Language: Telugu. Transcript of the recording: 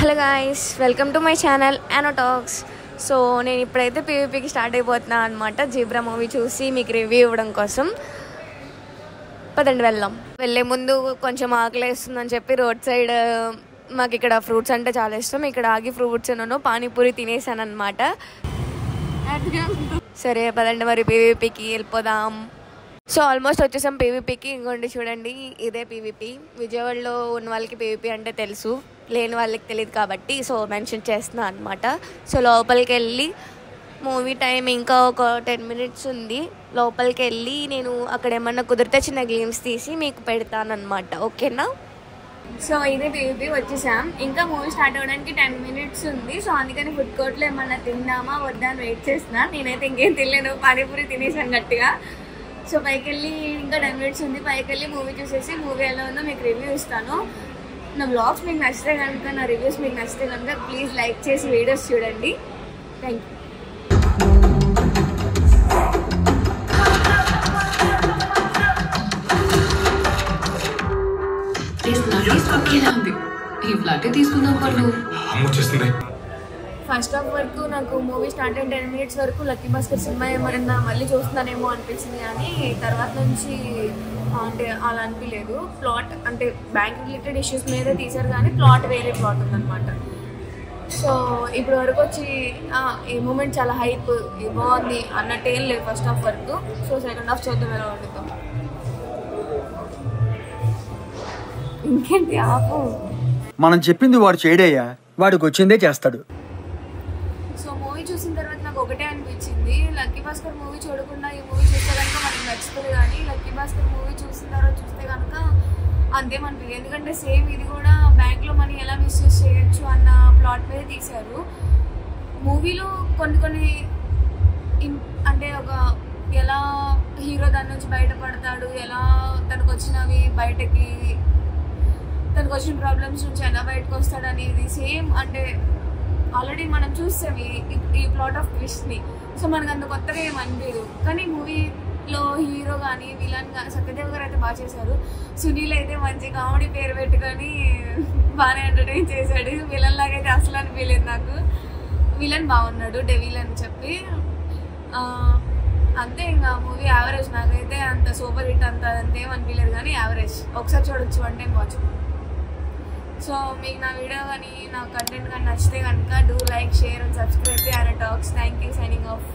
Hello guys, welcome to my channel Yano Talks. So నేను ఇప్పుడైతే పీవీపీకి స్టార్ట్ అయిపోతున్నా అనమాట. జీబ్రా మూవీ చూసి మీకు రివ్యూ ఇవ్వడం కోసం. పదండి వెళ్దాం. వెళ్ళే ముందు కొంచెం ఆకలి వేస్తుందని చెప్పి రోడ్ సైడ్ మాకు ఇక్కడ ఫ్రూట్స్ అంటే చాలా ఇష్టం. ఇక్కడ ఆగి ఫ్రూట్స్ అన్నాను, పానీపూరి తినేసాను అనమాట. సరే పదండి మరి పీవీపీకి వెళ్ళిపోదాం. సో ఆల్మోస్ట్ వచ్చేసాం పీవీపీకి. ఇంకోండి చూడండి, ఇదే పీవీపీ. విజయవాడలో ఉన్న వాళ్ళకి పీవీపీ అంటే తెలుసు, లేని వాళ్ళకి తెలియదు కాబట్టి సో మెన్షన్ చేస్తున్నా అనమాట. సో లోపలికి వెళ్ళి మూవీ టైం ఇంకా ఒక 10 minutes ఉంది. లోపలికి వెళ్ళి నేను అక్కడ ఏమన్నా కుదిరితే చిన్న గ్లిమ్స్ తీసి మీకు పెడతానమాట. ఓకేనా? సో ఇదే పీవీపీ వచ్చేసాం. ఇంకా మూవీ స్టార్ట్ అవ్వడానికి 10 minutes ఉంది. సో అందుకని ఫుడ్ కోర్ట్లో ఏమన్నా తిందామా వద్దా అని వెయిట్ చేస్తున్నా. నేనైతే ఇంకేం తినలేను, పానీపూరి తినేసాను గట్టిగా. సో పైకి వెళ్ళి ఇంకా 10 minutes ఉంది. పైకి వెళ్ళి మూవీ చూసేసి మూవీ ఎలా ఉందో మీకు రివ్యూ ఇస్తాను. నా బ్లాగ్స్ మీకు నచ్చితే కనుక, నా రివ్యూస్ మీకు నచ్చితే కనుక ప్లీజ్ లైక్ చేసి వీడియోస్ చూడండి. Thank you. ఫస్ట్ హాఫ్ వరకు నాకు మూవీ స్టార్ట్ అయిన 10 minutes వరకు లక్కీ భాస్కర్ సినిమా ఏమన్నా మళ్ళీ చూస్తున్నానేమో అనిపించింది, కానీ తర్వాత నుంచి అంటే అలా అనిపించలేదు. ప్లాట్ అంటే బ్యాంక్ రిలేటెడ్ ఇష్యూస్ మీద తీశారు, కానీ ప్లాట్ వేరే ప్లాట్ ఉందన్నమాట. సో ఇప్పుడు వరకు వచ్చి ఈ మూమెంట్ చాలా హైప్ బాగుంది అన్నట్టు ఏం లేదు ఫస్ట్ హాఫ్ వరకు. సో సెకండ్ హాఫ్ చూద్దాం ఎలా వండుతాం. ఇంకేంటి ఆపు, మనం చెప్పింది వాడు చేయడయ్యా, వాడికి వచ్చిందే చేస్తాడు. సో మూవీ చూసిన తర్వాత నాకు ఒకటే అనిపించింది, లక్కీ భాస్కర్ మూవీ చూడకుండా ఈ మూవీ చూస్తే కనుక మనకి నచ్చుతుంది, కానీ లక్కీ భాస్కర్ మూవీ చూసిన తర్వాత చూస్తే కనుక అంతేమనిపించింది. ఎందుకంటే సేమ్ ఇది కూడా బ్యాంక్లో మనీ ఎలా మిస్యూజ్ చేయొచ్చు అన్న ప్లాట్ మీద తీశారు. మూవీలో కొన్ని అంటే ఒక ఎలా హీరో దాని నుంచి బయటపడతాడు, ఎలా తనకు వచ్చినవి బయటకి, తనకు వచ్చిన ప్రాబ్లమ్స్ నుంచి ఎలా బయటకు వస్తాడు అనేది సేమ్ అంటే ఆల్రెడీ మనం చూస్తాం ఈ ప్లాట్ ఆఫ్ ట్విస్ట్ని. సో మనకు అంత కొత్తగా ఏం అనిపించదు. కానీ మూవీలో హీరో కానీ విలన్ కానీ సత్యదేవ్ గారు అయితే బాగా చేశారు. సునీల్ అయితే మంచి కామెడీ పేరు పెట్టుకొని బాగానే ఎంటర్టైన్ చేశాడు. విలన్ లాగా అయితే అసలు అనిపించలేదు నాకు. విలన్ బాగున్నాడు, డెవిల్ అని చెప్పి. అంతే, ఇంకా మూవీ యావరేజ్. నాకైతే అంత సూపర్ హిట్ అంతేం అనిపించలేదు, కానీ యావరేజ్. ఒకసారి చూడొచ్చు, 1 time వాచ్. సో మీకు నా వీడియో కానీ నా కంటెంట్ కానీ నచ్చితే కనుక do like, share and subscribe to Yano Talks. Thank you. Signing of.